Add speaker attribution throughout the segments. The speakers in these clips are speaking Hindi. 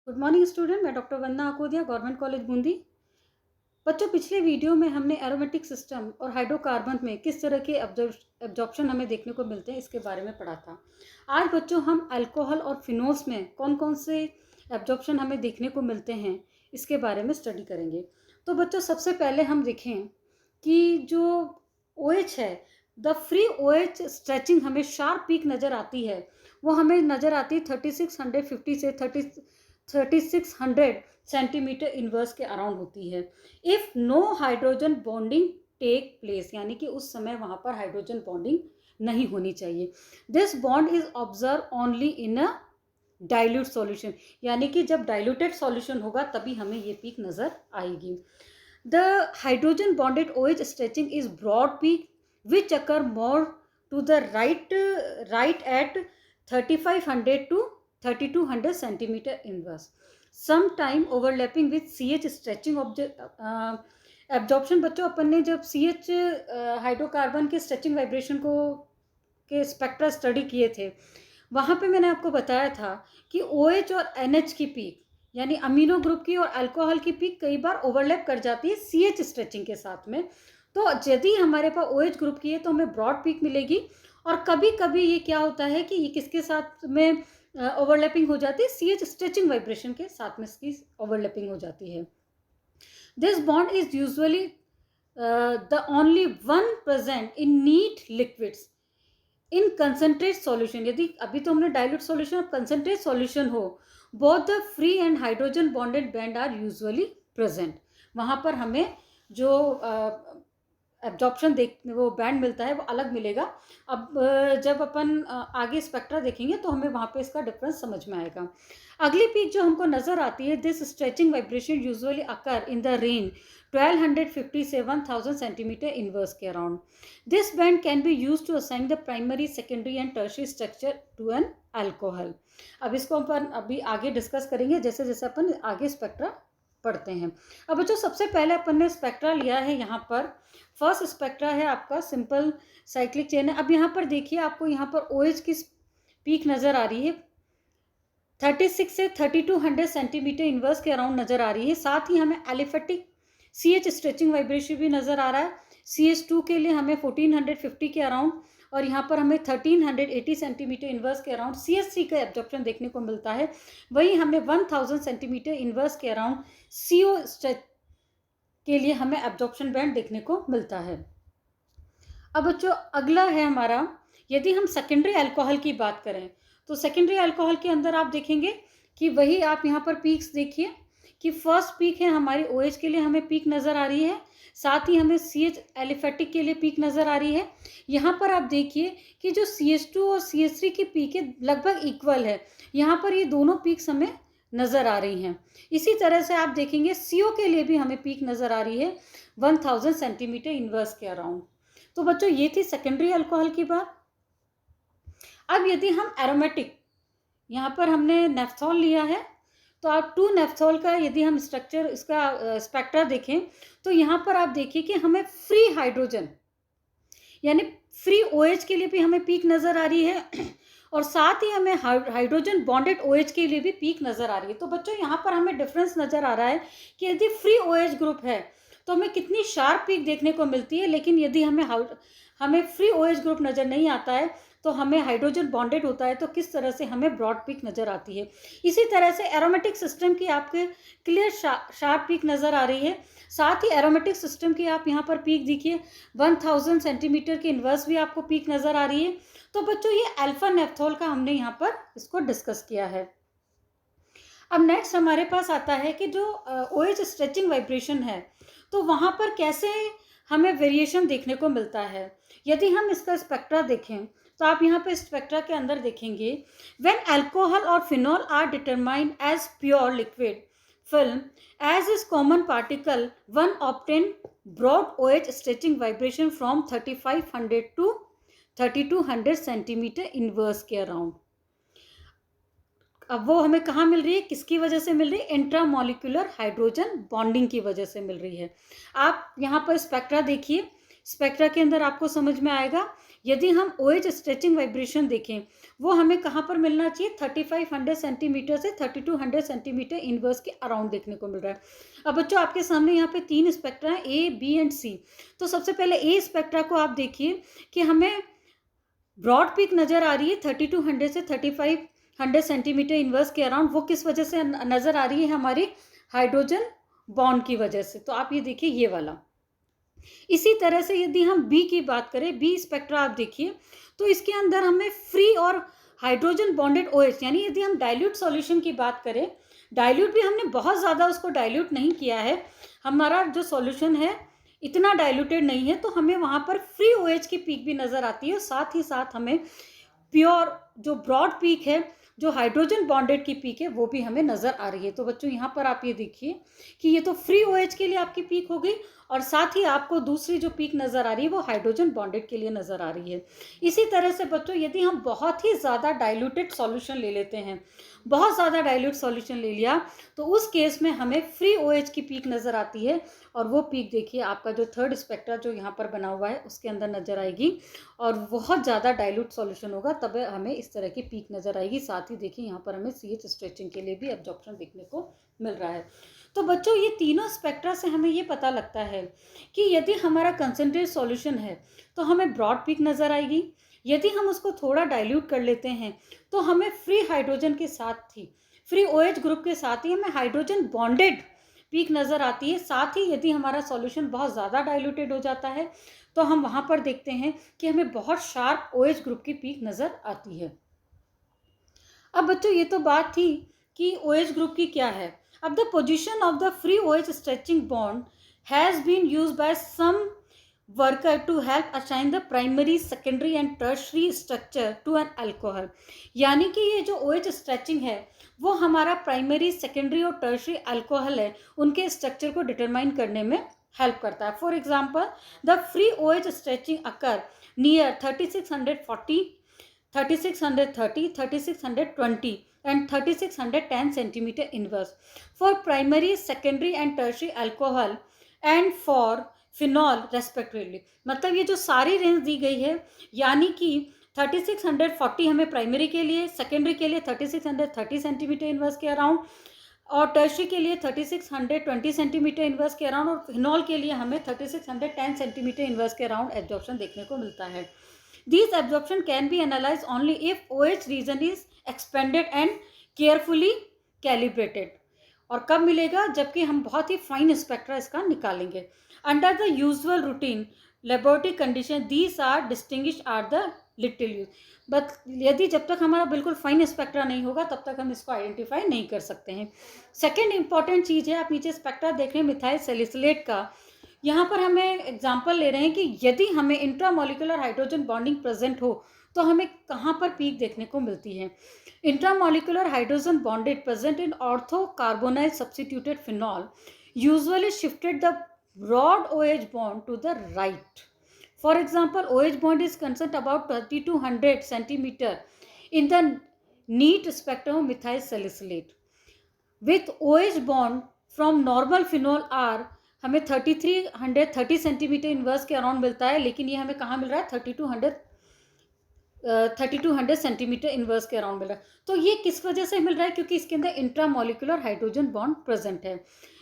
Speaker 1: Good morning student. मैं डॉक्टर वंदना आकोदिया, गवर्नमेंट कॉलेज बूंदी। बच्चों, पिछले वीडियो में हमने एरोमेटिक सिस्टम और हाइड्रोकार्बन में किस तरह के एब्जॉर्प्शन हमें देखने को मिलते हैं इसके बारे में पढ़ा था। आज बच्चों हम अल्कोहल और फिनोल्स में कौन कौन से एब्जॉर्प्शन हमें देखने को मिलते हैं इसके बारे में स्टडी करेंगे। तो बच्चों, सबसे पहले हम देखें कि जो OH है, द फ्री OH स्ट्रेचिंग हमें शार्प पीक नज़र आती है। वो हमें नज़र आती है 3650 से 3600 सेंटीमीटर इनवर्स के अराउंड होती है। If no hydrogen bonding take place, यानी कि उस समय वहाँ पर हाइड्रोजन बॉन्डिंग नहीं होनी चाहिए। This bond is observe only in a dilute solution, यानी कि जब डाइल्यूटेड सॉल्यूशन होगा तभी हमें ये पीक नज़र आएगी। The hydrogen bonded OH stretching is broad peak which occur more to the right at 3500 to 3200 centimetre inverse, sometime overlapping with CH stretching absorption. बच्चों, अपन ने जब CH हाइड्रोकार्बन के स्ट्रेचिंग वाइब्रेशन को के स्पेक्ट्रा स्टडी किए थे, वहाँ पे मैंने आपको बताया था कि OH और NH की पीक, यानी अमीनो ग्रुप की और अल्कोहल की पीक कई बार ओवरलैप कर जाती है CH स्ट्रेचिंग के साथ में। तो यदि हमारे पास OH ग्रुप की है तो हमें ब्रॉड पीक मिलेगी, और कभी कभी ये क्या होता है कि ये किसके साथ में ओवरलैपिंग हो जाती है, CH स्ट्रेचिंग वाइब्रेशन के साथ में इसकी ओवरलैपिंग हो जाती है। This bond is usually the only one present in neat liquids in concentrate solution. यदि अभी तो हमने डाइल्यूट सॉल्यूशन, अब कंसनट्रेट सॉल्यूशन हो, both the free and hydrogen bonded band are usually present. वहाँ पर हमें जो एब्जॉर्प्शन वो बैंड मिलता है वो अलग मिलेगा। अब जब अपन आगे स्पेक्ट्रा देखेंगे तो हमें वहाँ पे इसका डिफरेंस समझ में आएगा। अगली पीक जो हमको नज़र आती है, this stretching vibration usually occur in the range 1250 से 1000 सेंटीमीटर इनवर्स के around. This band can be use to assign the primary, secondary and tertiary structure to an alcohol. अब इसको अपन अभी आगे डिस्कस करेंगे जैसे जैसे अपन आगे स्पेक्ट्रा पढ़ते हैं। अब बच्चों, सबसे पहले अपन ने स्पेक्ट्रा लिया है। यहाँ पर फर्स्ट स्पेक्ट्रा है आपका सिंपल साइक्लिक चेन है। अब यहाँ पर देखिए, आपको यहाँ पर OH की पीक नज़र आ रही है 36 से 3200 सेंटीमीटर इनवर्स के अराउंड नज़र आ रही है। साथ ही हमें एलिफेटिक CH स्ट्रेचिंग वाइब्रेशन भी नज़र आ रहा है। CH2 के लिए हमें 1450 के अराउंड, और यहाँ पर हमें 1380 सेंटीमीटर इनवर्स के अराउंड CH3 का एब्जॉर्प्शन देखने को मिलता है। वहीं हमें 1000 सेंटीमीटर इनवर्स के अराउंड CO स्ट्रेच के लिए हमें एब्जॉर्प्शन बैंड देखने को मिलता है। अब बच्चों, अगला है हमारा, यदि हम सेकेंडरी अल्कोहल की बात करें तो सेकेंडरी अल्कोहल के अंदर आप देखेंगे कि वही आप यहाँ पर पीक्स देखिए कि फर्स्ट पीक है हमारी OH के लिए हमें पीक नज़र आ रही है, साथ ही हमें CH एलिफेटिक के लिए पीक नज़र आ रही है। यहाँ पर आप देखिए कि जो CH2 और CH3 की पीक है लगभग इक्वल है। यहाँ पर ये दोनों पीक्स हमें नज़र आ रही हैं। इसी तरह से आप देखेंगे CO के लिए भी हमें पीक नज़र आ रही है 1000 सेंटीमीटर इनवर्स के अराउंड। तो बच्चों, ये थी सेकेंडरी अल्कोहल की बात। अब यदि हम एरोमेटिक, यहाँ पर हमने नेफ्थॉल लिया है, तो आप 2 नेफ्थॉल का यदि हम स्ट्रक्चर इसका स्पेक्ट्रा देखें तो यहाँ पर आप देखिए कि हमें फ्री हाइड्रोजन यानी फ्री OH के लिए भी हमें पीक नज़र आ रही है, और साथ ही हमें हाइड्रोजन बॉन्डेड OH के लिए भी पीक नज़र आ रही है। तो बच्चों, यहाँ पर हमें डिफरेंस नज़र आ रहा है कि यदि फ्री OH ग्रुप है तो हमें कितनी शार्प पीक देखने को मिलती है, लेकिन यदि हमें फ्री OH ग्रुप नज़र नहीं आता है तो हमें हाइड्रोजन बॉन्डेड होता है तो किस तरह से हमें ब्रॉड पीक नज़र आती है। इसी तरह से एरोमेटिक सिस्टम की आपके क्लियर शार्प पीक नज़र आ रही है। साथ ही एरोमेटिक सिस्टम की आप यहाँ पर पीक देखिए 1000 सेंटीमीटर के इनवर्स भी आपको पीक नज़र आ रही है। तो बच्चों, ये अल्फा नेफ्थॉल का हमने यहाँ पर इसको डिस्कस किया है। अब नेक्स्ट हमारे पास आता है कि जो OH स्ट्रेचिंग वाइब्रेशन है तो वहाँ पर कैसे हमें वेरिएशन देखने को मिलता है। यदि हम इसका स्पेक्ट्रा देखें तो आप यहाँ पे स्पेक्ट्रा के अंदर देखेंगे, व्हेन अल्कोहल और phenol are determined as pure liquid film as is common particle, one obtain broad OH stretching vibration from 3500 to 3200 centimetre inverse के अराउंड। अब वो हमें कहाँ मिल रही है, किसकी वजह से मिल रही है, इंट्रामोलिकुलर हाइड्रोजन बॉन्डिंग की वजह से मिल रही है। आप यहाँ पर स्पेक्ट्रा देखिए, स्पेक्ट्रा के अंदर आपको समझ में आएगा यदि हम OH स्ट्रेचिंग वाइब्रेशन देखें, वो हमें कहाँ पर मिलना चाहिए, 3500 सेंटीमीटर से 3200 सेंटीमीटर इनवर्स के अराउंड देखने को मिल रहा है। अब बच्चों आपके सामने यहाँ पे 3 स्पेक्ट्रा है, A, B एंड C। तो सबसे पहले A स्पेक्ट्रा को आप देखिए कि हमें ब्रॉड पीक नज़र आ रही है 3200 से 3500 सेंटीमीटर इनवर्स के अराउंड। वो किस वजह से नज़र आ रही है, हमारी हाइड्रोजन बॉन्ड की वजह से। तो आप ये देखिए ये वाला। इसी तरह से यदि हम बी की बात करें, बी स्पेक्ट्रा आप देखिए, तो इसके अंदर हमें फ्री और हाइड्रोजन बॉन्डेड OH, यानी यदि हम डाइल्यूट सॉल्यूशन की बात करें, डाइल्यूट भी हमने बहुत ज़्यादा उसको डाइल्यूट नहीं किया है, हमारा जो सॉल्यूशन है इतना डाइल्यूटेड नहीं है, तो हमें वहाँ पर फ्री OH की पीक भी नज़र आती है। साथ ही साथ हमें प्योर जो ब्रॉड पीक है, जो हाइड्रोजन बॉन्डेड की पीक है, वो भी हमें नज़र आ रही है। तो बच्चों यहाँ पर आप ये देखिए कि ये तो फ्री OH के लिए आपकी पीक हो गई, और साथ ही आपको दूसरी जो पीक नज़र आ रही है वो हाइड्रोजन बॉन्डेड के लिए नज़र आ रही है। इसी तरह से बच्चों यदि हम बहुत ही ज़्यादा डाइल्यूटेड सॉल्यूशन ले लेते हैं, बहुत ज़्यादा डाइल्यूट सॉल्यूशन ले लिया, तो उस केस में हमें फ्री OH की पीक नज़र आती है, और वो पीक देखिए आपका जो थर्ड स्पेक्ट्रा जो यहाँ पर बना हुआ है उसके अंदर नज़र आएगी, और बहुत ज़्यादा डाइल्यूट सॉल्यूशन होगा तब हमें इस तरह की पीक नज़र आएगी। साथ ही देखिए यहाँ पर हमें CH स्ट्रेचिंग के लिए भी एब्जॉर्प्शन देखने को मिल रहा है। तो बच्चों ये तीनों स्पेक्ट्रा से हमें ये पता लगता है कि यदि हमारा कंसनट्रेट सॉल्यूशन है तो हमें ब्रॉड पीक नज़र आएगी, यदि हम उसको थोड़ा डाइल्यूट कर लेते हैं तो हमें फ्री हाइड्रोजन के साथ ही, फ्री OH ग्रुप के साथ ही हमें हाइड्रोजन बॉन्डेड पीक नज़र आती है। साथ ही यदि हमारा सॉल्यूशन बहुत ज़्यादा डाइल्यूटेड हो जाता है तो हम वहाँ पर देखते हैं कि हमें बहुत शार्प OH ग्रुप की पीक नज़र आती है। अब बच्चों ये तो बात थी कि OH ग्रुप की क्या है। अब the position of the free OH stretching bond has been use by some worker to help assign the primary, secondary and tertiary structure to an alcohol। यानी कि ये जो OH स्ट्रेचिंग है वो हमारा प्राइमरी, सेकेंडरी और टर्शरी अल्कोहल है उनके स्ट्रक्चर को डिटरमाइन करने में हेल्प करता है। For example the free OH stretching occur near 3640, 3630, 3620 and 3610 centimeter inverse for primary, secondary and tertiary alcohol and for phenol respectively. मतलब ये जो सारी रेंज दी गई है, यानी कि 3640 हमें प्राइमरी के लिए, सेकेंडरी के लिए 3630 सेंटीमीटर इनवर्स के अराउंड, और टर्शरी के लिए 3620 सेंटीमीटर इनवर्स के अराउंड, और फिनॉल के लिए हमें 3610 सेंटीमीटर इनवर्स के अराउंड एब्जॉर्प्शन देखने को मिलता है। This absorption can be analyse only if OH region is expanded and carefully calibrated. और कब मिलेगा, जबकि हम बहुत ही फाइन स्पेक्ट्रा इसका निकालेंगे। Under the usual routine laboratory condition these are distinguished are the little use. But यदि जब तक हमारा बिल्कुल फाइन स्पेक्ट्रा नहीं होगा तब तक हम इसको आइडेंटिफाई नहीं कर सकते हैं। सेकेंड इंपॉर्टेंट चीज़ है, आप नीचे स्पेक्ट्रा देख रहे हैं मिथाइल सैलिसिलेट का। यहाँ पर हमें एग्जाम्पल ले रहे हैं कि यदि हमें इंट्रामोलिकुलर हाइड्रोजन बॉन्डिंग प्रेजेंट हो तो हमें कहाँ पर पीक देखने को मिलती है। Intramolecular hydrogen bonded present in ortho carbonyl substituted phenol usually shifted the broad OH bond to the right. For example, OH bond is concerned about 3200 centimeter in the neat spectrum of methyl salicylate. With OH bond from normal phenol R हमें 3330 सेंटीमीटर इनवर्स के अराउंड मिलता है, लेकिन ये हमें कहाँ मिल रहा है, 3200 सेंटीमीटर इनवर्स के अराउंड मिल रहा है। तो ये किस वजह से मिल रहा है, क्योंकि इसके अंदर इंट्रामोलिकुलर हाइड्रोजन बॉन्ड प्रेजेंट है।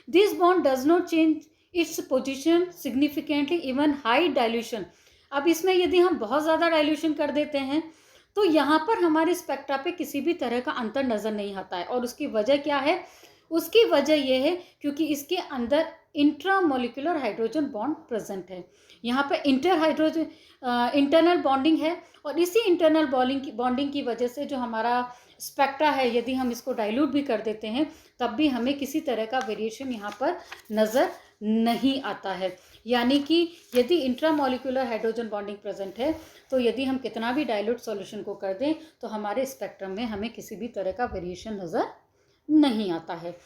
Speaker 1: This bond does not change its position significantly even high dilution. अब इसमें यदि हम बहुत ज़्यादा डाइल्यूशन कर देते हैं तो यहाँ पर हमारे स्पेक्ट्रा पे किसी भी तरह का अंतर नज़र नहीं आता है। और उसकी वजह क्या है, उसकी वजह यह है क्योंकि इसके अंदर इंट्रामोलिकुलर हाइड्रोजन बॉन्ड प्रेजेंट है। यहाँ पे इंटरनल बॉन्डिंग है, और इसी इंटरनल बॉन्डिंग की वजह से जो हमारा स्पेक्ट्रा है, यदि हम इसको डाइल्यूट भी कर देते हैं तब भी हमें किसी तरह का वेरिएशन यहाँ पर नज़र नहीं आता है। यानी कि यदि इंट्रामोलिकुलर हाइड्रोजन बॉन्डिंग प्रेजेंट है तो यदि हम कितना भी डाइल्यूट सॉल्यूशन को कर दें तो हमारे स्पेक्ट्रम में हमें किसी भी तरह का वेरिएशन नज़र नहीं आता है।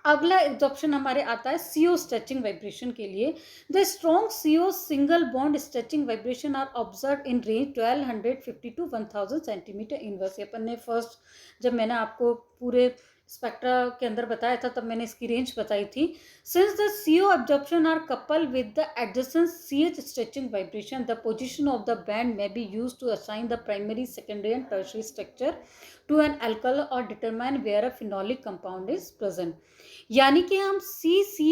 Speaker 1: अगला एब्जॉर्प्शन हमारे आता है CO स्ट्रेचिंग वाइब्रेशन के लिए। The strong CO single bond stretching vibration are observe in range 1250 to 1000 centimetre inverse. अपन ने फर्स्ट जब मैंने आपको पूरे स्पेक्ट्रा के अंदर बताया था, तब मैंने इसकी रेंज बताई थी। Since the CO absorption are couple with the adjacent CH stretching vibration, the position of the band may be used to assign the primary, secondary and tertiary structure to an alkyl or determine where a phenolic compound is present। यानी कि हम CC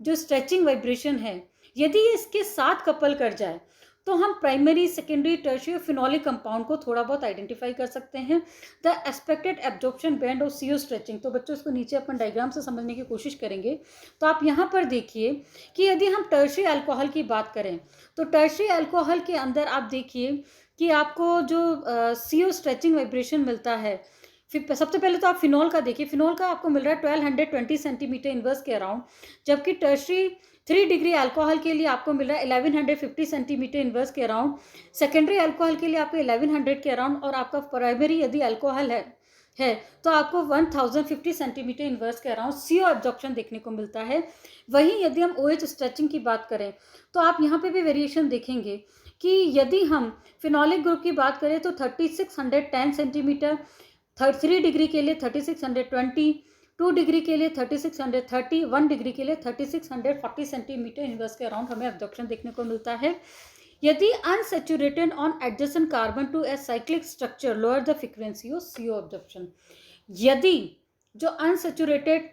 Speaker 1: जो स्ट्रेचिंग वाइब्रेशन है, यदि ये इसके साथ कपल कर जाए तो हम primary, secondary, tertiary phenolic compound को थोड़ा बहुत आइडेंटिफाई कर सकते हैं। The expected absorption band of CO stretching, तो बच्चों इसको नीचे अपन डायग्राम से समझने की कोशिश करेंगे। तो आप यहाँ पर देखिए कि यदि हम टर्शियरी अल्कोहल की बात करें तो टर्शियरी अल्कोहल के अंदर आप देखिए कि आपको जो CO स्ट्रेचिंग वाइब्रेशन मिलता है। फिर सबसे पहले तो आप फिनॉल का देखिए, फिनॉल का आपको मिल रहा है 1220 सेंटीमीटर इनवर्स के अराउंड, जबकि टर्शियरी 3 डिग्री अल्कोहल के लिए आपको मिल रहा है 1150 सेंटीमीटर इनवर्स के अराउंड, सेकेंडरी अल्कोहल के लिए आपको 1100 के अराउंड, और आपका प्राइमरी यदि अल्कोहल है तो आपको 1050 सेंटीमीटर इनवर्स के अराउंड CO एब्जॉर्प्शन देखने को मिलता है। वहीं यदि हम OH स्ट्रेचिंग की बात करें तो आप यहाँ पे भी वेरिएशन देखेंगे कि यदि हम फिनॉलिक ग्रुप की बात करें तो 3610 सेंटीमीटर, 3 डिग्री के लिए 3620, 2 डिग्री के लिए 3630, 1 डिग्री के लिए 3640 सेंटीमीटर इनवर्स के अराउंड हमें एब्जॉर्प्शन देखने को मिलता है। यदि unsaturated on adjacent carbon to a cyclic structure lower the frequency of CO absorption, यदि जो अनसैचुरेटेड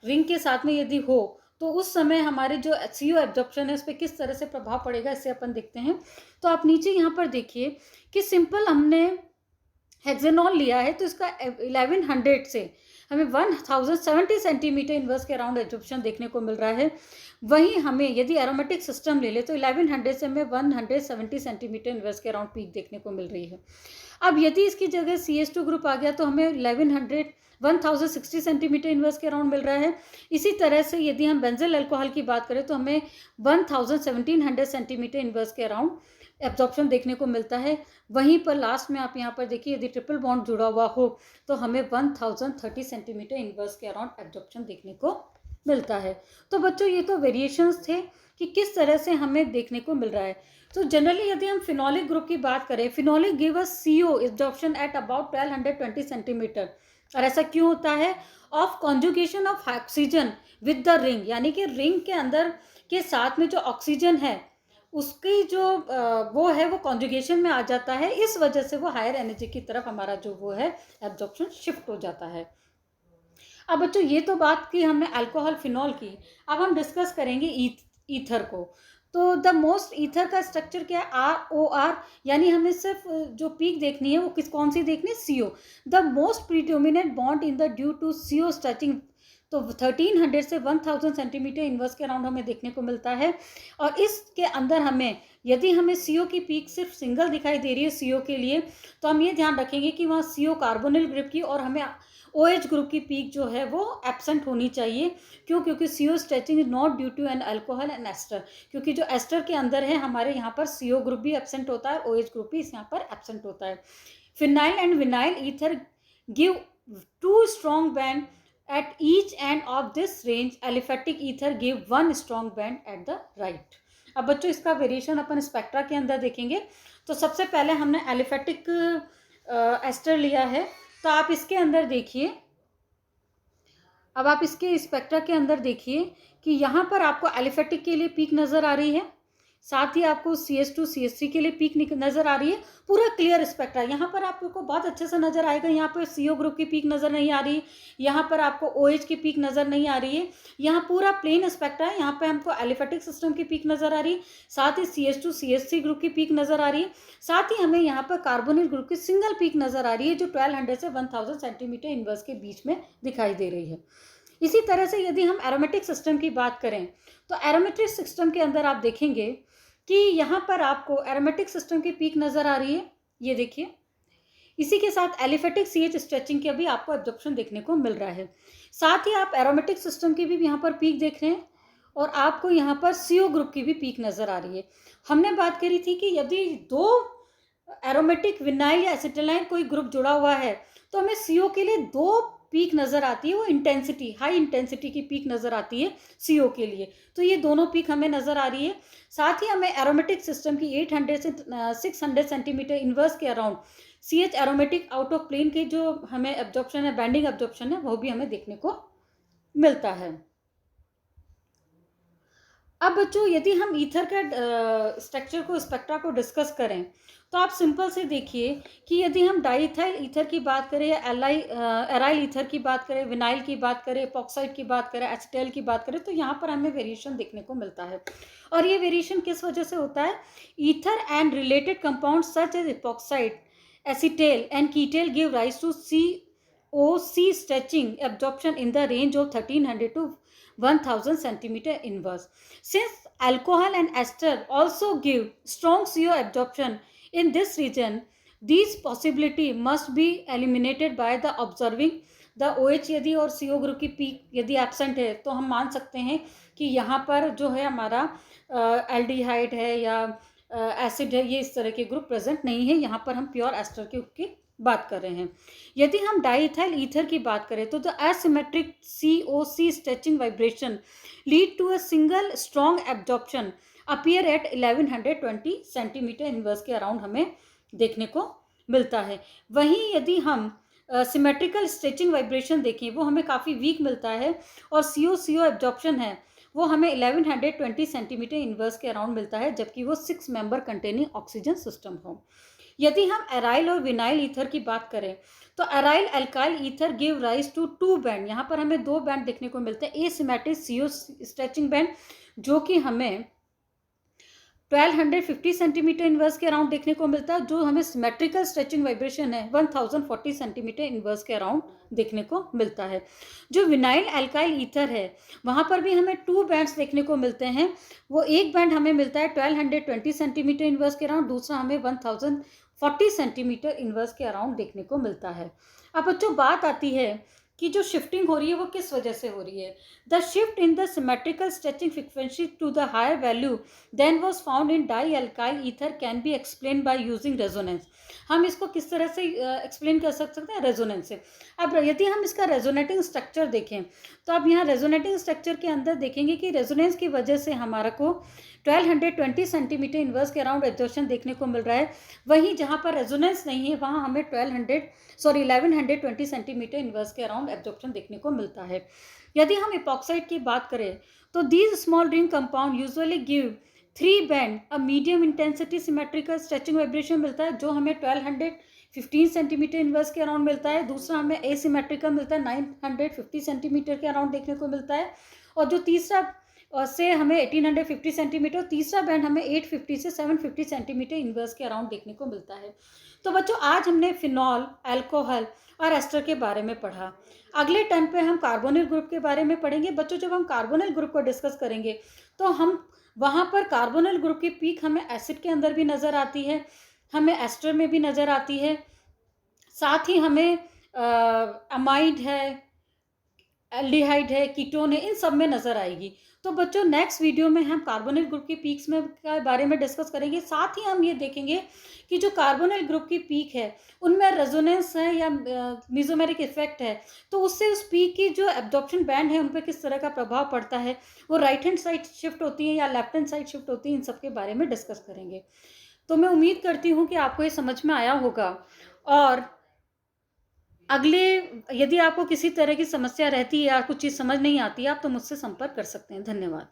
Speaker 1: रिंग के साथ में यदि हो तो उस समय हमारे जो CO एब्जॉर्प्शन है उस पर किस तरह से प्रभाव पड़ेगा, इससे अपन देखते हैं। तो आप नीचे यहाँ पर देखिए कि सिंपल हमने हेक्सेनॉल लिया है तो इसका 1100 से हमें 1070 सेंटीमीटर इनवर्स के अराउंड एब्जॉर्प्शन देखने को मिल रहा है। वहीं हमें यदि एरोमेटिक सिस्टम ले ले तो 1100 से हमें 170 सेंटीमीटर इनवर्स के अराउंड पीक देखने को मिल रही है। अब यदि इसकी जगह CH2 ग्रुप आ गया तो हमें 1060 सेंटीमीटर इनवर्स के अराउंड मिल रहा है। इसी तरह से यदि हम बेंजल अल्कोहल की बात करें तो हमें 1700 सेंटीमीटर इनवर्स के अराउंड एब्जॉर्प्शन देखने को मिलता है। वहीं पर लास्ट में आप यहाँ पर देखिए यदि ट्रिपल बॉन्ड जुड़ा हुआ हो तो हमें 1030 सेंटीमीटर इनवर्स के अराउंड एब्जॉर्प्शन देखने को मिलता है। तो बच्चों ये तो वेरिएशंस थे कि किस तरह से हमें देखने को मिल रहा है। तो जनरली यदि हम फिनोलिक ग्रुप की बात करें, phenolic give us CO absorption at about 1220 centimetre, और ऐसा क्यों होता है? Of conjugation of oxygen with the ring, यानी कि रिंग के अंदर के साथ में जो ऑक्सीजन है उसकी जो वो है वो कॉन्जुगेशन में आ जाता है, इस वजह से वो हायर एनर्जी की तरफ हमारा जो वो है एब्जॉर्प्शन शिफ्ट हो जाता है। अब बच्चों ये तो बात की हमने अल्कोहल फिनॉल की, अब हम डिस्कस करेंगे ईथर को। तो द मोस्ट ईथर का स्ट्रक्चर क्या है? ROR, यानी हमें सिर्फ जो पीक देखनी है वो कौन सी देखनी है? CO। The most predominant bond in the due to CO stretching, तो 1300 से 1000 सेंटीमीटर इनवर्स के अराउंड हमें देखने को मिलता है। और इसके अंदर हमें यदि हमें CO की पीक सिर्फ सिंगल दिखाई दे रही है CO के लिए, तो हम ये ध्यान रखेंगे कि वहाँ CO कार्बोनिल ग्रुप की और हमें OH ग्रुप की पीक जो है वो एब्सेंट होनी चाहिए। क्यों? क्योंकि CO stretching is not due to an alcohol and ester, क्योंकि जो एस्टर के अंदर है हमारे यहाँ पर CO ग्रुप भी एब्सेंट होता है, OH ग्रुप भी इस यहाँ पर एब्सेंट होता है। Phenyl and vinyl ether give 2 strong band at each end of this range, aliphatic ether give 1 strong band at the right। अब बच्चों इसका वेरिएशन अपन स्पेक्ट्रा के अंदर देखेंगे। तो सबसे पहले हमने एलिफेटिक एस्टर लिया है, तो आप इसके अंदर देखिए, अब आप इसके स्पेक्ट्रा के अंदर देखिए कि यहाँ पर आपको एलिफेटिक के लिए पीक नज़र आ रही है, साथ ही आपको CH2 CH3 के लिए पीक नज़र आ रही है। पूरा क्लियर स्पेक्ट्रा, यहाँ पर आपको बहुत अच्छे से नज़र आएगा। यहाँ पर CO ग्रुप की पीक नज़र नहीं आ रही, यहाँ पर आपको OH की पीक नज़र नहीं आ रही है। यहाँ पूरा प्लेन स्पेक्ट्रा है, यहाँ पर हमको एलिफेटिक सिस्टम की पीक नज़र आ रही है, साथ ही CH2 CH3 ग्रुप की पीक नज़र आ रही है, साथ ही हमें यहाँ पर कार्बोनिल ग्रुप की सिंगल पीक नज़र आ रही है जो 1200 से 1000 सेंटीमीटर इनवर्स के बीच में दिखाई दे रही है। इसी तरह से यदि हम एरोमेटिक सिस्टम की बात करें तो एरोमेटिक सिस्टम के अंदर आप देखेंगे कि यहाँ पर आपको एरोमेटिक सिस्टम की पीक नज़र आ रही है, ये देखिए। इसी के साथ एलिफेटिक CH स्ट्रेचिंग का भी आपको एब्जॉर्प्शन देखने को मिल रहा है। साथ ही आप एरोमेटिक सिस्टम की भी यहाँ पर पीक देख रहे हैं और आपको यहाँ पर CO ग्रुप की भी पीक नज़र आ रही है। हमने बात करी थी कि यदि 2 एरोमेटिक विनाइल या एसिटिलाइन कोई ग्रुप जुड़ा हुआ है तो हमें CO के लिए 2 पीक नज़र आती है वो इंटेंसिटी, हाई इंटेंसिटी की पीक नज़र आती है CO के लिए। तो ये दोनों पीक हमें नज़र आ रही है। साथ ही हमें एरोमेटिक सिस्टम की 800 से 600 सेंटीमीटर इन्वर्स के around CH aromatic out of plane की जो हमें एब्जॉर्प्शन है, बैंडिंग एब्जॉर्प्शन है, वो भी हमें देखने को मिलता है। अब बच्चों यदि हम ईथर का स्ट्रक्चर को, स्पेक्ट्रा को डिस्कस करें, तो आप सिंपल से देखिए कि यदि हम डाईइथाइल ईथर की बात करें या एराइल ईथर की बात करें, विनाइल की बात करें, एपॉक्साइड की बात करें, एसिटेल की बात करें, तो यहाँ पर हमें वेरिएशन देखने को मिलता है। और ये वेरिएशन किस वजह से होता है? Ether and related compound such as epoxide, acetal and ketal give rise to COC stretching absorption in the range of 1300 to 1000 centimeter inverse. Since alcohol and ester also give strong CO absorption in this region, these possibility must be eliminated by the observing the OH यदि और CO ग्रुप की पीक यदि एब्सेंट है तो हम मान सकते हैं कि यहाँ पर जो है हमारा एल्डिहाइड है या एसिड है, ये इस तरह के ग्रुप प्रेजेंट नहीं है। यहाँ पर हम प्योर एस्टर की बात कर रहे हैं। यदि हम डाईइथाइल ईथर की बात करें तो the asymmetric COC stretching vibration lead to a single strong absorption appear at 1120 centimetre inverse के अराउंड हमें देखने को मिलता है। वहीं यदि हम सिमेट्रिकल स्ट्रेचिंग वाइब्रेशन देखें, वो हमें काफ़ी वीक मिलता है और CO एब्जॉर्प्शन है वो हमें 1120 सेंटीमीटर इनवर्स के अराउंड मिलता है, जबकि वो 6 मेंबर कंटेनिंग ऑक्सीजन सिस्टम हो। यदि हम एराइल और विनाइल ईथर की बात करें तो aryl alkyl ether give rise to 2 band, यहाँ पर हमें 2 बैंड देखने को मिलते हैं। एसिमेट्रिक CO स्ट्रेचिंग बैंड जो कि हमें 1250 सेंटीमीटर इनवर्स के अराउंड देखने को मिलता है, जो हमें सिमेट्रिकल स्ट्रेचिंग वाइब्रेशन है 1040 सेंटीमीटर इनवर्स के अराउंड देखने को मिलता है। जो विनाइल अल्काइल ईथर है वहाँ पर भी हमें 2 बैंड्स देखने को मिलते हैं। वो एक बैंड हमें मिलता है 1220 सेंटीमीटर इनवर्स के अराउंड, दूसरा हमें 1040 सेंटीमीटर इनवर्स के अराउंड देखने को मिलता है। अब बच्चों बात आती है कि जो शिफ्टिंग हो रही है वो किस वजह से हो रही है। The shift in the symmetrical stretching frequency to the higher value than was found in di alkyl ether can be explain by using resonance. हम इसको किस तरह से एक्सप्लेन कर सकते हैं? रेजोनेंस से। अब यदि हम इसका रेजोनेटिंग स्ट्रक्चर देखें तो अब यहाँ रेजोनेटिंग स्ट्रक्चर के अंदर देखेंगे कि रेजोनेंस की वजह से हमारा को 1220 सेंटीमीटर इनवर्स के अराउंड एब्जॉर्प्शन देखने को मिल रहा है। वहीं जहाँ पर रेजोनेंस नहीं है वहाँ हमें 1120 सेंटीमीटर इनवर्स के अराउंड एब्जॉर्प्शन देखने को मिलता है। यदि हम इपॉक्साइड की बात करें तो these small ring compound usually give 3 band a medium intensity symmetrical stretching vibration मिलता है, जो हमें 1215 सेंटीमीटर इनवर्स के अराउंड मिलता है। दूसरा हमें एसिमेट्रिकल मिलता है 950 सेंटीमीटर के अराउंड देखने को मिलता है, और जो तीसरा से हमें 1850 सेंटीमीटर, तीसरा बैंड हमें 850 से 750 सेंटीमीटर इनवर्स के अराउंड देखने को मिलता है। तो बच्चों आज हमने फिनॉल, अल्कोहल और एस्टर के बारे में पढ़ा। अगले टर्न पे हम कार्बोनिल ग्रुप के बारे में पढ़ेंगे। बच्चों जब हम कार्बोनिल ग्रुप को डिस्कस करेंगे तो हम वहाँ पर कार्बोनिल ग्रुप की पीक हमें एसिड के अंदर भी नज़र आती है, हमें एस्टर में भी नज़र आती है, साथ ही हमें अमाइड है, एल्डिहाइड है, कीटोन है, इन सब में नज़र आएगी। तो बच्चों नेक्स्ट वीडियो में हम कार्बोनिल ग्रुप की पीक्स में के बारे में डिस्कस करेंगे। साथ ही हम ये देखेंगे कि जो कार्बोनिल ग्रुप की पीक है उनमें रेजोनेंस है या मेसोमेरिक इफेक्ट है, तो उससे उस पीक की जो एब्जॉर्प्शन बैंड है उन पर किस तरह का प्रभाव पड़ता है, वो राइट हैंड साइड शिफ्ट होती है या लेफ्ट हैंड साइड शिफ्ट होती है, इन सब के बारे में डिस्कस करेंगे। तो मैं उम्मीद करती हूँ कि आपको ये समझ में आया होगा, और अगले यदि आपको किसी तरह की समस्या रहती है या कुछ चीज़ समझ नहीं आती है आप तो मुझसे संपर्क कर सकते हैं। धन्यवाद।